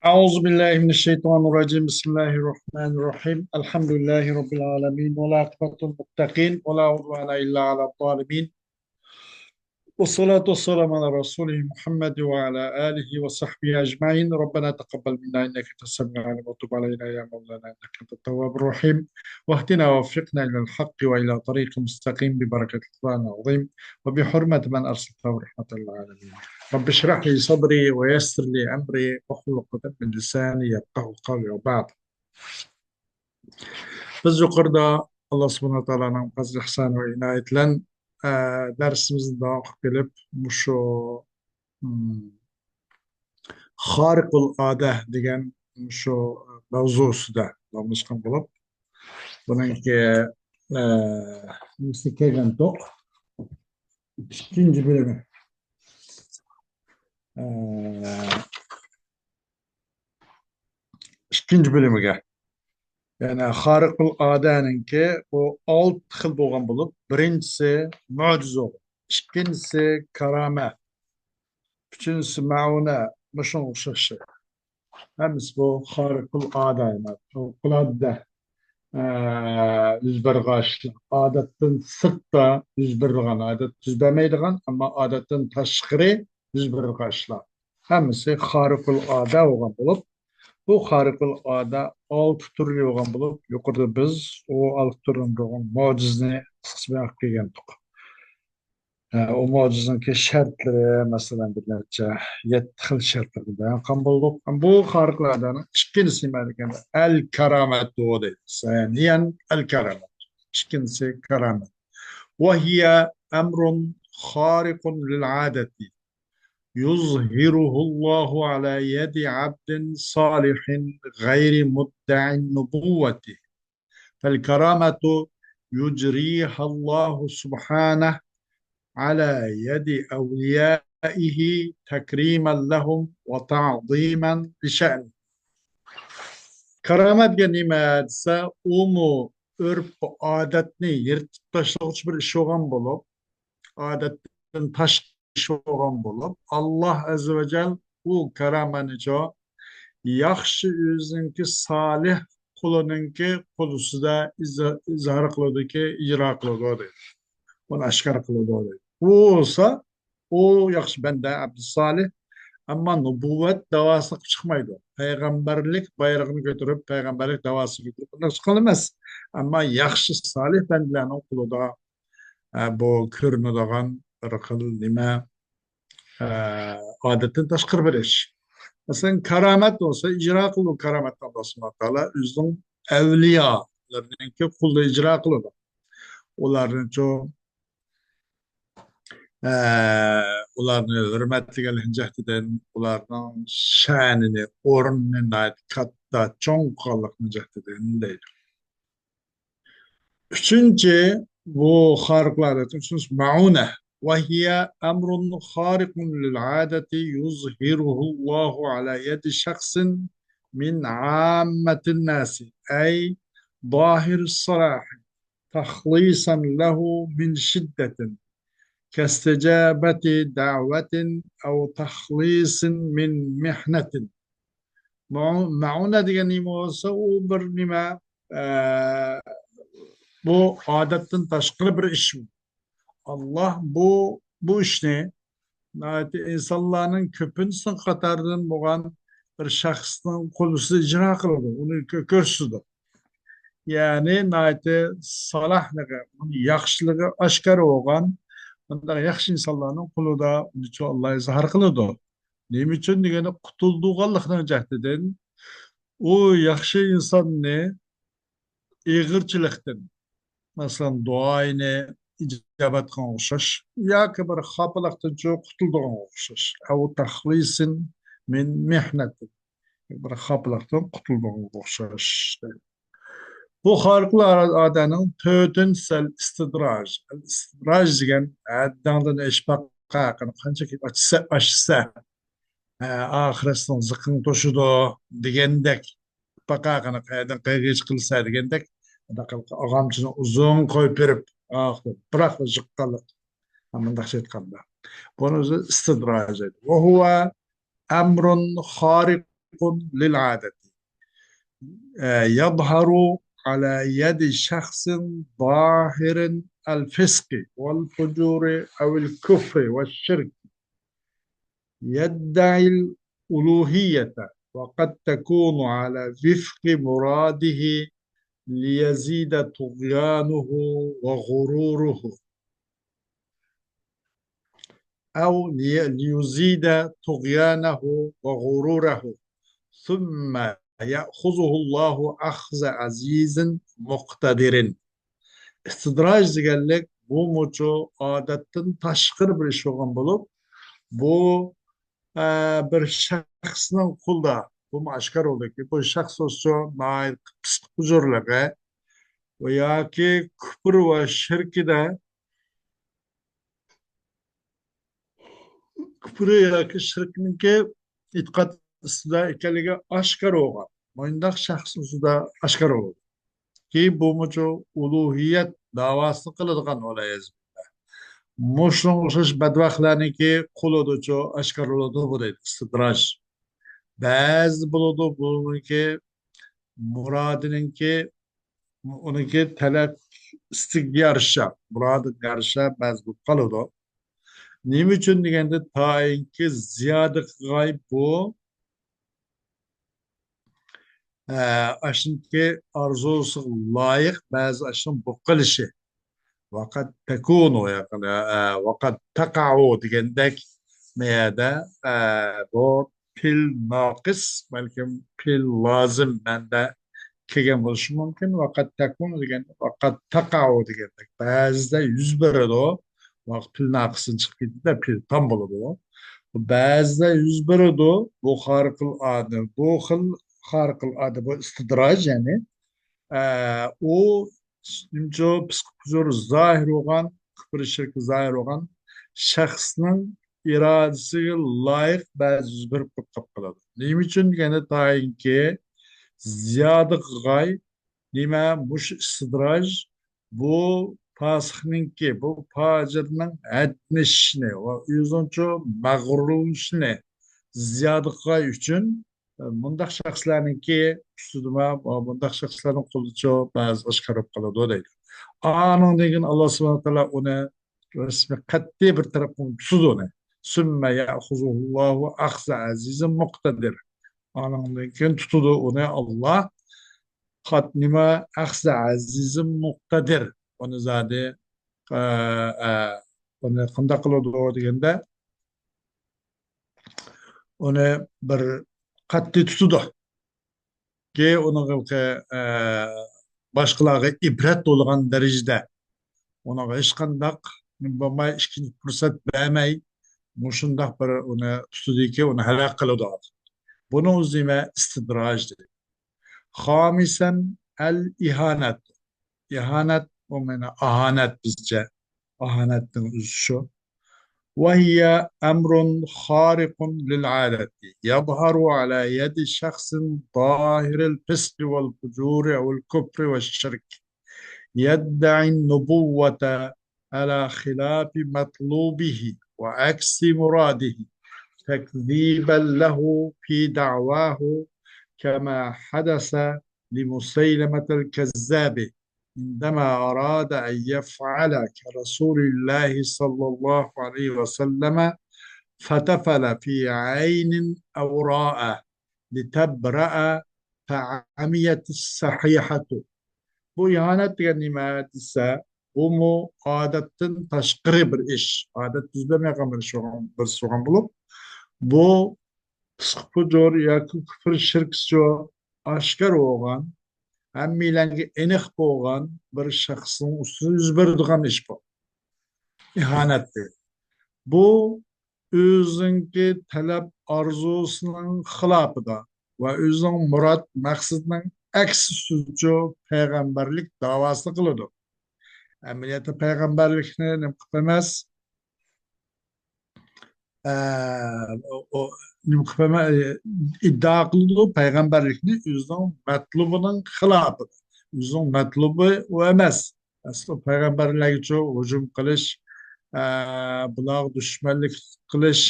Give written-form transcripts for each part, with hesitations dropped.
Euzubillahimineşşeytanirracim. Bismillahirrahmanirrahim. Elhamdülillahi Rabbil alemin. Ve la akıbetul muttakin. Ve la udvane illa ala zalimin. Ve salatu ve selamu ala Resulih Muhammed ve ala alihi ve sahbihi ecmain. Rabbena teqabbal minna inneke tessemi'ul alim ve tub aleyna ya Mevlana inneke entet tevvabur rahim. Ve ihdina ve veffikna ilal hakki ve ila tariqi mustakim bi bereketil Kur'anil azim ve bi hurmeti men erseltehu rahmeten lil alemin. رب اشرح لي صدري ويسر لي أمري واحلل عقدة من لساني يفقهوا قولي وبعد. Biz yuqorida Alloh subhanahu va taoloning fazl ihson va inoyati bilan darsimizni davom qilib shu xoriqul oda degan shu mavzu ustida davom bo'lib, buningki kelgan to'q ikkinchi bo'limi. İkinci bölümüge. Yani xariqul odaninki bu 6 xil bo'lgan bo'lib, birinchisi mo'jiza, ikkinchisi karomat, uchinchisi mauna, shunga o'xshash. Hammasi bu xariqul oda emas. Favqulodda yuz bergan, odatdan sirtda yuz bergan, odat yuz bermaydigan, ammo odatdan tashqari yuz bergan ishlar. Hammasi xariqul oda bo'lgan bo'lib, bu xariqul oda 6 turli bo'lgan bo'lib, yuqorida biz o 6 turdan bo'lgan mo'jizni qisqacha olib kelgandik. O mo'jizniki shartlari, masalan, bir necha 7 xil shartlarni bayon qilgan bo'ldik. Bu xariqlardan ikkinchisi nima ekan? Al karomat deydi. Saniyan al karomat. İkincisi karomat. Wa hiya amrun xariqun lil adati. يظهره الله على يد عبد صالح غير مدع النبوة، فالكرامة يجريها الله سبحانه على يد أوليائه تكريما لهم وتعظيما لشأنه. Karamet ganimetse umu örp adetini yırtıp taşlagıç bir iş olan bulup, adetin taş olan bulup, Allah Azze ve Celle bu karamanico yaxşı özünki salih kulununki kulusida izhar kılıdı ki icra kılıdı deydi. Onu aşkar kılıdı deydi. Bu olsa o yaxşı bende Abdüsalih, ama nübüvvet davası çıkmaydı. Peygamberlik bayrağını götürüp peygamberlik davası götürüp bunlar çıkılmaz. Ama yaxşı salih bendilerinin kuluda bu körünüdağın ırkıl nime adetin taşkır bir iş. Mesela karamet olsa icra kılı karamet Allah subhanahu teala üzüm evliyalarınki kulda icra kılı. Onların çoğu ularni hürmetli gelin ularning şanini, o'rnini katta, cho'ng qolliqni jahdiden deydi. Üçüncü bu xariqlar üçüncüsü mauna. وهي أمر خارق للعادة يظهره الله على يد شخص من عامة الناس، أي ظاهر الصلاح تخليصا له من شدة كاستجابة دعوة أو تخليص من محنة. معونة degani olsa o bir nima bu adetten taşkılı bir iş mi? Allah bu işni insanların köpünsün katardan boğan bir şahsın kolusu icra kıldı. Onu görsüdü. Yani salahlığı, yaxşılığı aşkar olgan bunlar yaxşı insanların kuluda Allah izhar kılıdı. Neyim için degeni kutulduğanlıktan cahdeden o yaxşı insanını eğirçilikten, mesela duayını icabet kan oxşaş, ya ki bir xapılıktan çok kutulduğun oxşaş. Ev tahlisin min mihnetin. Bir xapılıktan kutulduğun oxşaş. Bu xariqlar adanın tötünsel istidraj. İstidraj degen addandan eşbaqqa qancha ki açsa ahiretden zıkkın toşudu degendek baqaqını qaydan qayga qilsa degendek ağamçını uzun koyup berip bırak da zıkkalı amandaq aytganda bunu istidraj deydi. Ve huwa emrun xariqun للعادة يظهر على يد شخص ظاهر الفسق والفجور أو الكفر والشرك يدعي الألوهية وقد تكون على وفق مراده ليزيد طغيانه وغروره أو ليزيد طغيانه وغروره ثم يأخذه الله أخذ عزيز مقتدر. İstidraç deganlik bu muçu adatdan tashqari bir ish bo'lgan bo'lib, bu bir shaxsning qo'lida bu oshkor bo'ldiki, bu shaxs o'zicha pisq huzurligi yoki kufr va shirkida kufri yoki shirkniki e'tiqod ustida ekanligi oshkor bo'lgan. Bundaq shaxs ustida oshkor bo'ldi. Ki bu muçu uluhiyet davası kılıdığan olayız. Muşlun uçuş bedvaxtlarınki kuluducu aşkar oludu bu deydi. Istidraj. Bazı buludu bununki muradınınki onunki talep istik yarışa. Muradı yarışa bazı bu kalıdı. Nim için degende tayinki ziyadı gayb bu aşınki arzusu layık bazı aşın bu kılışı. وقد تكون يعني وقد تقع ديجندك ميادا بو بيل ناقص بلكن بيل لازم من ده كيجن بولش ممكن وقد تكون ديجندك وقد تقع ديجندك بعضا yüzbiridi وقت بيل ناقص çıkıdı da pil tam buludu. Bazıda yüzbiridi bu harikul adı bu harikul adı bu istidraj yani o nimco psikopuzor zahir olan, kıpır şirki zahir olan şahsının iradesiyle layık bazı bir kıp kıladı. Nim için gene tayin ki ziyade gay nime muş istidraj bu pasıhninki bu pacirinin etnişini ve yüzünçü mağrurluğunu ziyade gay için mundaq shaxslarniki ustidima mundaq shaxslarning qo'licha ba'zi ish qarab qoladi deydi. Anandan keyin Alloh subhanahu va taolo uni rasmiy qat'iy bir tarafdan tutadi uni. Summa ya'khuzullohu akhza azizun muqtadir. Anandan keyin tutadi uni Alloh qatnima akhza azizun muqtadir. Uni zodi uni qanday qiladi deganda uni bir qat'iy tutadi. Ki onun başkalarına ibret olgan derecede ona hiç kandak bulmay ikinci fırsat vermey muşundak bir onu tutudu ki onu helak kılıdı. Bunun uzime istidrajdır. Hamisen el ihanet. İhanet o mana ahanet bizce. Ahanetin üzüşü. وهي أمر خارق للعادة يظهر على يد شخص ظاهر الفسق والفجور أو الكفر والشرك يدعي النبوة على خلاف مطلوبه وعكس مراده تكذيبا له في دعواه كما حدث لمسيلمة الكذاب عندما أراد أن يفعل كرسول الله صلى الله عليه وسلم فتفل في عين أو راء لتبرأ فعميت الصحيحة. Bu ihanet degan nima desa, bu mu odatdan tashqari bir ish. Odat tuzlamagan bir ish bo'lgan bo'lib, bu fisq fujur yoki kufr shirkcho oshkor bo'lgan hammalarga aniq bo'lgan bir shaxsning ustida yuz beradigan ish bu. İhanetdir. Bu o'zingi talab orzusining xilofida va o'zining murod maqsadining aksi suvchi payg'ambarlik davosini qiladi. Amaliyotda payg'ambarlikni nima qilib emas, nima qilib emas, iddao qiladi payg'ambarlikni o'zining matlubining xilofida. O'zining matlubi u emas. Asli payg'ambarlarga hujum qilish, bular dushmanlik qilish,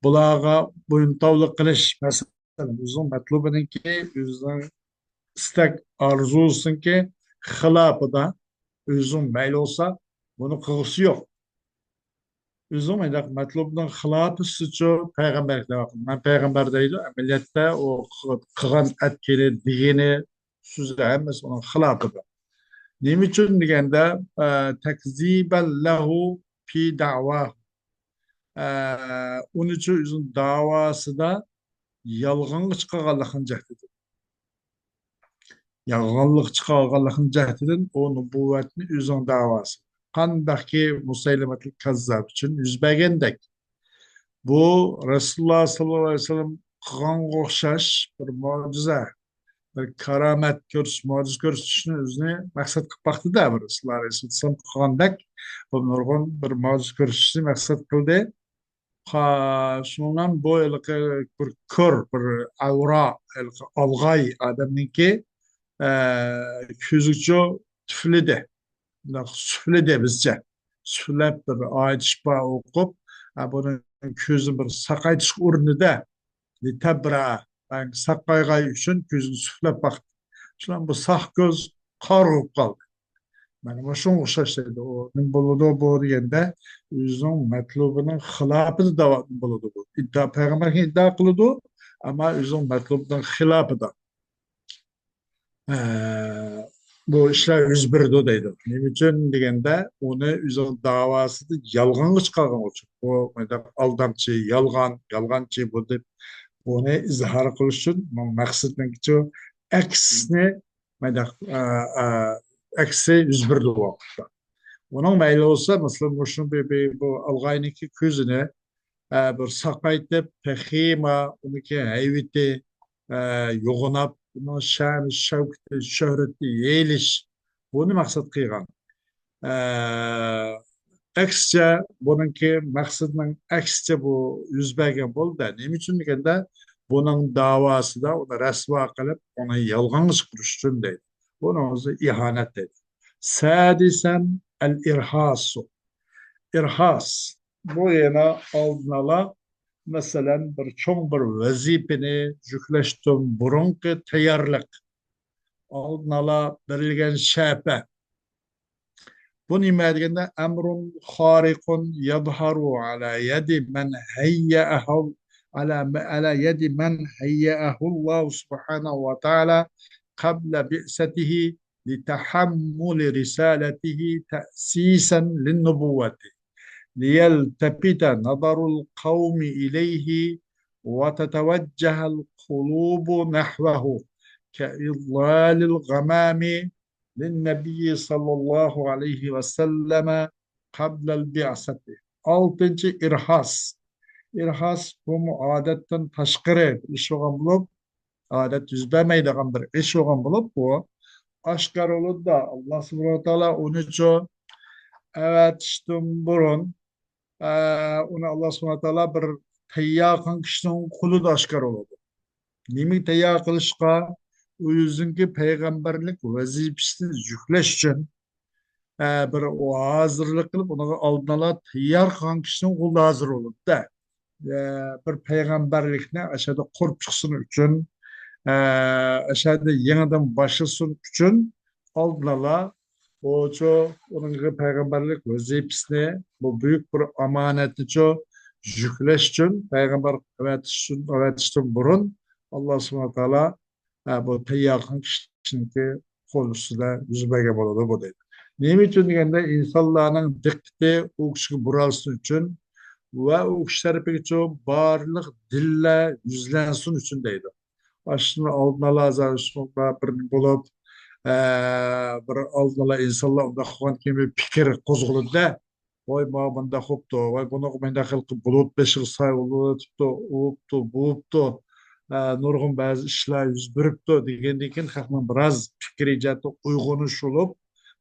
bularga bo'yintovlik qilish masalan o'zining matlubininki o'zining istak orzusinki xilofida o'zing mayli bo'lsa buni qilg'isi yo'q. Özüm mayda matlubning xilofi sichu payg'ambar man payg'ambar deydi amaliyotda u qilgan atkini degani so'zi hammasi uning xilofida. Nima uchun deganda takziban lahu fi da'va uning uchun o'zining davosida yolg'onga chiqarganligini jahdidir. Yolg'onlik chiqarganligini jahdidan u nubuvatni o'zining davosi. Qandaki Musaylamatul Kazzab için yüz bergandek. Bu Resulullah sallallahu aleyhi ve sellem qilganga o'xshash bir mo'jiza, bir karomat ko'rish, mo'jiza ko'rsatishni o'zini maqsad qilib baxtida bir Resulullah alayhi vasallam qilgandek bu nurg'un bir mo'jiza ko'rsatishni maqsad qildi. Shundan bu bir ko'r, bir avro, olg'ay odamniki ko'zicha tuflidi. Süfledi bizce. Süflep bir ayet şifa okup, bunun közü bir sakaytış urnida tebra ben sakaygay üçün gözünü süflep baktı. Şulan bu sak göz karup kaldı. Benim hoşum o'xshashdi. O'ning bo'ladi bu deganda o'zining matlubining xilofida davom bo'ladi bu. İddia payg'ambarga iddia qiladi, ammo o'zining matlubining xilofida. Bu işler yüz birdi deydi. Nima uchun deganda uni o'zining davosida yolg'onga chiqargan uchun. Bu aldamchi, yolg'onchi bu deb uni izhor qilish uchun maqsadincha aksni aksi yüz birdi vaqtda. Onun mayli olsa mesela şunu bu alg'ayniki ko'zini bir saqaytib, pexima, uniki hayviti yo'g'onab buna şan, şevkti, şöhreti, yeğiliş bunu maksat kıygan. Aksice bununki maksadının aksice bu yüz bergen bol da neyim için degende bunun davası da ona resva kılıp ona yalgan kuruş için deydi. Bunun özü ihanet deydi. Sadisen el irhasu. İrhas. Bu yana aldınala mesela bir çoğun bir vazifeni yükleştim burunki tayarlık. Aldınala verilgen şepe. Bu nima deganda amrun xariqun yadharu ala yadi man hayyahu ala yadi man hayyahu Allah subhanahu wa ta'ala qabla bi'satihi litahammul risalatihi ta'sisan lin-nubuwwati ليلتفت نظر القوم إليه وتتوجه القلوب نحوه كإضلال الغمام للنبي صلى الله عليه وسلم قبل البعثة. Altıncı irhas. İrhas bu adetten taşkırı iş olan bulup, adet yüz vermeydiğen bir iş olan bulup bu aşkar olur da Allah subhanahu wa ta'ala onu çok evet işte burun onu Allah subhanahu wa ta'ala bir teyyakan kişinin kulu da aşkar olur. Nimi teyyak kılışka o yüzünki peygamberlik vazifesini yükleş için bir o hazırlık kılıp onu aldığına teyyar kılan kişinin kulu hazır olur da bir peygamberlikne aşağıda korp çıksın için aşağıda yeniden başlasın için aldığına o çok onun peygamberlik vazifesini bu büyük bir amaneti çok yükleş için peygamber öğretişten burun Allah subhanahu wa ta'ala bu teyyakın kişinin konusunda yüzmege boladı bu deydi. Neyim için degende insanların dikkati o kişiye buralsın için ve o kişiler peki çok barlık dille yüzlensin için deydi. Aslında aldığına lazım bir bulup bir aldığına insanlar onda kuan kimi fikir kozgulu da vay ma bunda hoptu vay bunu menda kılıp bulut beşik say oluptu oluptu buuptu nurgun bazı işler yüz beripti degendekin halkman biraz fikir ijatı uyg'unish olup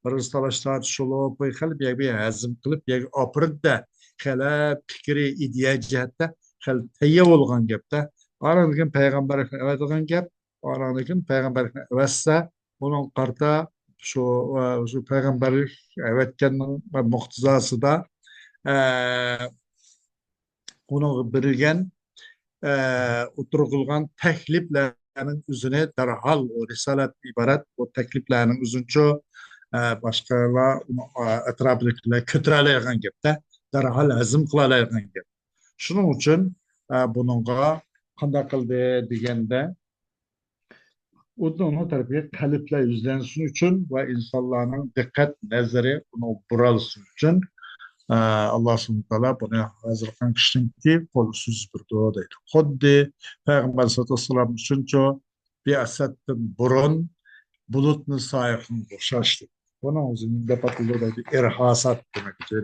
bir talashlar olup qilib bir hazm qilib yoki opiribda hali fikri ideya jihatda hali tayyor bo'lgan gapda orangdagi payg'ambarlikni aytadigan gap orangdagi payg'ambarlikni avassa bunun qarta şu peygamberlik aytganning muqtizosida Onu birilgen oturgulgan tekliplerinin üzerine derhal o risalet ibaret o tekliplerinin üzünçe başkalarla etrafındakiler kötüreleyen gepte derhal azim kılalayan gep. Şunun için bununla kanda kıldı degende onu tarafı talipler yüzlensin için ve insanların dikkat nazarı bunu buralısın için Allah subhanahu wa taala buni hazırlagan kişinki qo'lsiz bir duo deydi. Xuddi Payg'ambar sallallohu alayhi vasallam uchunchu bi'asatdan burun bulutni soyasini bo'shashdi. Buni o'zi munda deydi irhosat demak.